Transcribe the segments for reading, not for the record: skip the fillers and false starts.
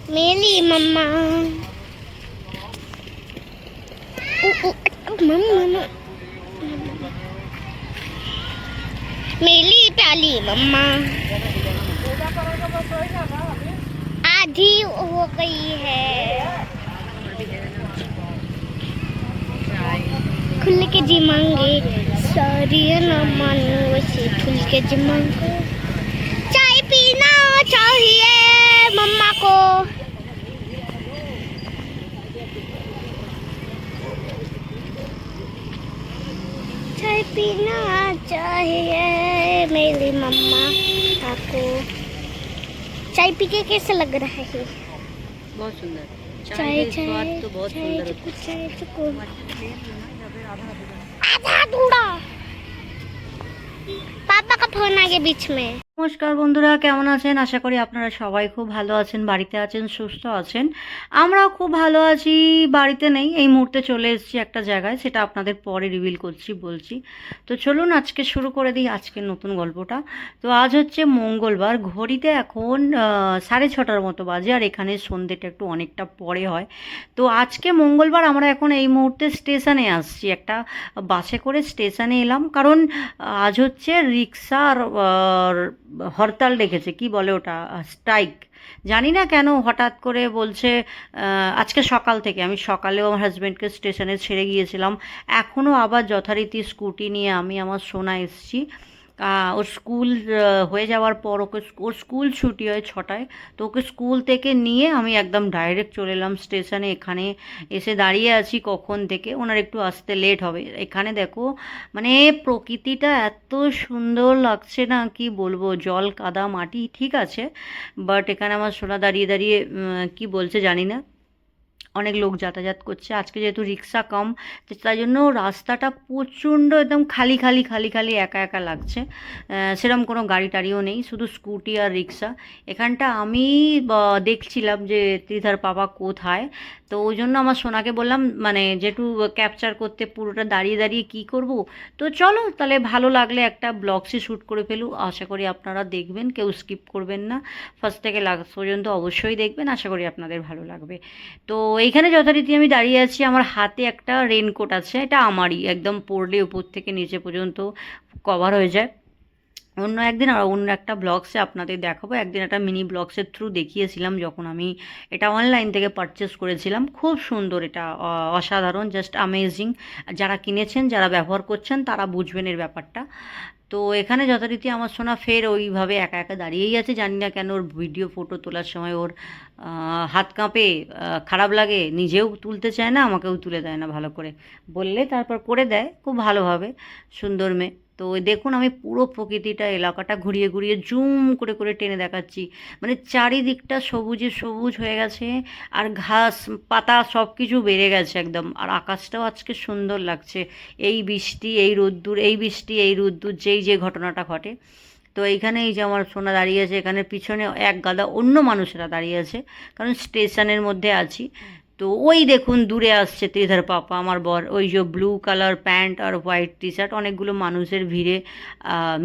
मेरी मम्मा मम्मा मेरी प्याली मम्मा आधी हो गई है। खुल के जी मांगे सारी न मानो वैसे खुल के जी मांगे। चाय पीना चाहिए मम्मा को। चाय पीना चाहिए मेरी मम्मा को। चाय पी के कैसा लग रहा है? बहुत सुंदर चाय के स्वाद तो बहुत सुंदर होता है। चाय चुको आधा दूड़ा। पापा का फोन आ गया बीच में। নমস্কার বন্ধুরা, কেমন আছেন? আশা করি আপনারা সবাই খুব ভালো আছেন, বাড়িতে আছেন, সুস্থ আছেন। আমরাও খুব ভালো আছি। বাড়িতে নেই, এই মুহূর্তে চলে এসেছি একটা জায়গায়, সেটা আপনাদের পরে রিভিল করছি, বলছি। তো চলুন আজকে শুরু করে দিই আজকের নতুন গল্পটা। তো আজ হচ্ছে মঙ্গলবার, ঘড়িতে এখন 6:30 মতো বাজে, আর এখানে সন্ধ্যেটা একটু অনেকটা পরে হয়। তো আজকে মঙ্গলবার আমরা এখন এই মুহূর্তে স্টেশনে আসছি, একটা বাসে করে স্টেশনে এলাম, কারণ আজ হচ্ছে রিক্সার হরতাল ডেকেছে, কি বলে ওটা, স্ট্রাইক। জানি না কেন হঠাৎ করে বলছে। আজকে সকাল থেকে, আমি সকালেও আমার হাজব্যান্ডকে স্টেশনে ছেড়ে গিয়েছিলাম, এখনও আবার যথারীতি স্কুটি নিয়ে আমি আমার সোনা এসেছি। ওর স্কুল হয়ে যাওয়ার পর ওর স্কুল ছুটি হয় 6টায়, তো ওকে স্কুল থেকে নিয়ে আমি একদম ডাইরেক্ট চলে এলাম স্টেশনে। এখানে এসে দাঁড়িয়ে আছি কখন থেকে, ওনার একটু আসতে লেট হবে। এখানে দেখো, মানে প্রকৃতিটা এত সুন্দর লাগছে না, কি বলবো, জল কাদা মাটি ঠিক আছে, বাট এখানে আমার সোনা দাঁড়িয়ে দাঁড়িয়ে কি বলছে জানি না। অনেক লোক যাতায়াত করছে আজকে, যেহেতু রিক্সা কম, তাই জন্য রাস্তাটা প্রচণ্ড একদম খালি খালি খালি খালি একা একা লাগছে। সেরকম কোনো গাড়ি টাড়িও নেই, শুধু স্কুটি আর রিক্সা। এখানটা আমি দেখছিলাম যে ত্রিধার পাপা কোথায়, তো ওই জন্য আমার সোনাকে বললাম মানে যেটু ক্যাপচার করতে, পুরোটা দাঁড়িয়ে দাঁড়িয়ে কী করব। তো চলো তাহলে, ভালো লাগলে একটা ব্লগসই শ্যুট করে ফেলু। আশা করি আপনারা দেখবেন, কেউ স্কিপ করবেন না, ফার্স্ট থেকে লাস্ট পর্যন্ত অবশ্যই দেখবেন, আশা করি আপনাদের ভালো লাগবে। তো এইখানে যথারীতি আমি দাঁড়িয়ে আছি, আমার হাতে একটা রেনকোট আছে, এটা আমারই, একদম পরলে উপর থেকে নিচে পর্যন্ত কভার হয়ে যায়। অন্য একদিন আর অন্য একটা ব্লগসে আপনাদের দেখাবো। একদিন একটা মিনি ব্লগসের থ্রু দেখিয়েছিলাম যখন আমি এটা অনলাইন থেকে পারচেস করেছিলাম। খুব সুন্দর, এটা অসাধারণ, জাস্ট অ্যামেজিং। যারা কিনেছেন, যারা ব্যবহার করছেন, তারা বুঝবেন এর ব্যাপারটা। তো এখানে যথারীতি আমার সোনা ফের ওইভাবে একা একা দাঁড়িয়েই আছে, জানি না কেন ওর ভিডিও ফটো তোলার সময় ওর হাত কাঁপে, খারাপ লাগে, নিজেও তুলতে চায় না, আমাকেও তুলে দেয় না, ভালো করে বললে তারপর করে দেয় খুব ভালোভাবে, সুন্দর মেয়ে। তো দেখুন, আমি পুরো প্রকৃতিটা, এলাকাটা ঘুরিয়ে ঘুরিয়ে জুম করে করে টেনে দেখাচ্ছি, মানে চারিদিকটা সবুজে সবুজ হয়ে গেছে, আর ঘাস পাতা সব কিছু বেড়ে গেছে একদম, আর আকাশটাও আজকে সুন্দর লাগছে। এই বৃষ্টি, এই রোদ্দুর, এই বৃষ্টি, এই রোদ্দুর, যেই যে ঘটনাটা ঘটে। তো এইখানে এই যে আমার সোনা দাঁড়িয়ে আছে, এখানে পিছনে এক গাদা অন্য মানুষেরা দাঁড়িয়ে আছে, কারণ স্টেশনের মধ্যে আছি। তো ওই দেখুন দূরে আসছে ত্রিধার পাপা, আমার বর, ওই যে ব্লু কালার প্যান্ট আর হোয়াইট টি শার্ট, অনেকগুলো মানুষের ভিড়ে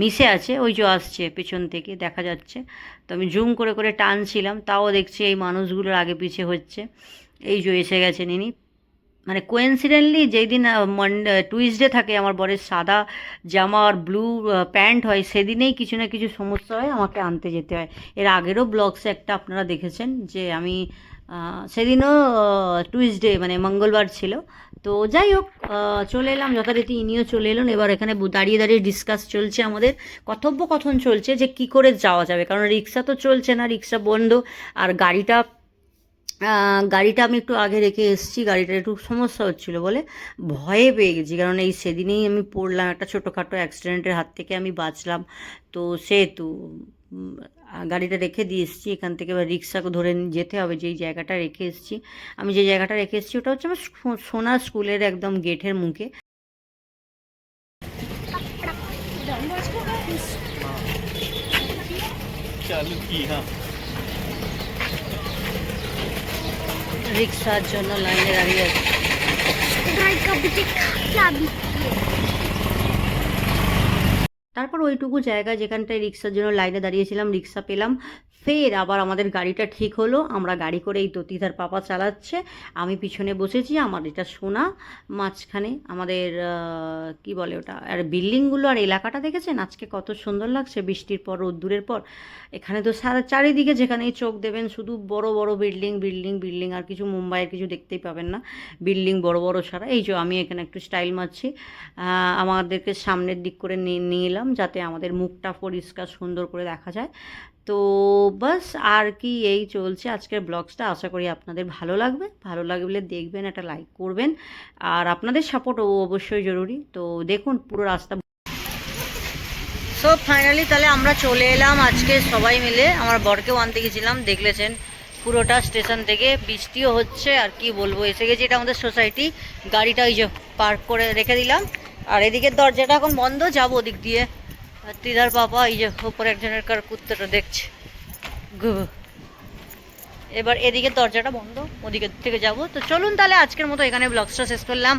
মিশে আছে, ওই যে আসছে পেছন থেকে দেখা যাচ্ছে। তো আমি জুম করে করে টানছিলাম, তাও দেখছি এই মানুষগুলোর আগে পিছে হচ্ছে। এই যে এসে গেছেন ইনি, মানে কোয়েন্সিডেন্টলি যেই দিন টুইসডে থাকে, আমার বরের সাদা জামা আর ব্লু প্যান্ট হয়, সেদিনেই কিছু না কিছু সমস্যা হয়, আমাকে আনতে যেতে হয়। এর আগেরও ব্লগসে একটা আপনারা দেখেছেন যে আমি সেদিনও টুইসডে মানে মঙ্গলবার ছিল। তো যাই হোক, চলে এলাম যথারীতি, ইনিও চলে এলেন। এবার এখানে দাঁড়িয়ে দাঁড়িয়ে ডিসকাস চলছে, আমাদের কথোপকথন চলছে যে কি করে যাওয়া যাবে, কারণ রিক্সা তো চলছে না, রিক্সা বন্ধ। আর গাড়িটা আমি একটু আগে রেখে এসেছি, গাড়িটা একটু সমস্যা হচ্ছিলো বলে ভয়ে পেয়ে গেছি, কারণ এই সেদিনেই আমি পড়লাম একটা ছোটোখাটো অ্যাক্সিডেন্টের হাত থেকে আমি বাঁচলাম। তো সেহেতু গাড়িটা রেখে দিয়ে এসেছি, এখান থেকে এবার রিক্সাকে ধরে যেতে হবে যেই জায়গাটা রেখে এসেছি। আমি যে জায়গাটা রেখে এসেছি ওটা হচ্ছে আমার সোনা স্কুলের একদম গেটের মুখে। রিক্সার জন্য লাইনে দাঁড়িয়ে আছে। তারপর ওইটুকু জায়গা যেখানটায় রিক্সার জন্য লাইনে দাঁড়িয়েছিলাম, রিক্সা পেলাম, ফের আবার আমাদের গাড়িটা ঠিক হলো, আমরা গাড়ি করে এই দতিধার পাপা চালাচ্ছে, আমি পিছনে বসেছি, আমার এটা সোনা মাঝখানে আমাদের কি বলে ওটা, আর বিল্ডিংগুলো আর এলাকাটা দেখেছেন আজকে কত সুন্দর লাগছে বৃষ্টির পর রোদ্দুরের পর। এখানে তো সারা চারিদিকে যেখানেই চোখ দেবেন শুধু বড় বড় বিল্ডিং বিল্ডিং বিল্ডিং, আর কিছু মুম্বাইয়ের কিছু দেখতেই পাবেন না, বিল্ডিং বড় বড় ছাড়া। এই যে আমি এখানে একটু স্টাইল মারছি, আমাদেরকে সামনের দিক করে নিয়ে এলাম যাতে আমাদের মুখটা পরিষ্কার সুন্দর করে দেখা যায়। তো বাস আর কি, এই চলছে আজকের ব্লগসটা। আশা করি আপনাদের ভালো লাগবে, ভালো লাগলে দেখবেন, একটা লাইক করবেন, আর আপনাদের সাপোর্ট অবশ্যই জরুরি। তো দেখুন পুরো রাস্তা। সো ফাইনালি তাহলে আমরা চলে এলাম আজকে সবাই মিলে, আমার বরকেও আনতে গেছিলাম, দেখলেছেন পুরোটা স্টেশন থেকে বৃষ্টিও হচ্ছে, আর কি বলবো, এসে গেছি। এটা আমাদের সোসাইটি, গাড়িটা ওই যে পার্ক করে রেখে দিলাম, আর এদিকের দরজাটা এখন বন্ধ, যাবো ওদিক দিয়ে। আর দিদার পাপা এই যে ওপরে একজনের কার কুত্তাটা দেখছে, এবার এদিকে দরজাটা বন্ধ, ওদিকের থেকে যাব। তো চলুন তাহলে আজকের মতো এখানে ব্লগসটা শেষ করলাম।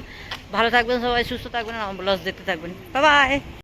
ভালো থাকবেন সবাই, সুস্থ থাকবেন, আমার ব্লগস দেখতে থাকবেন, বাই বাই।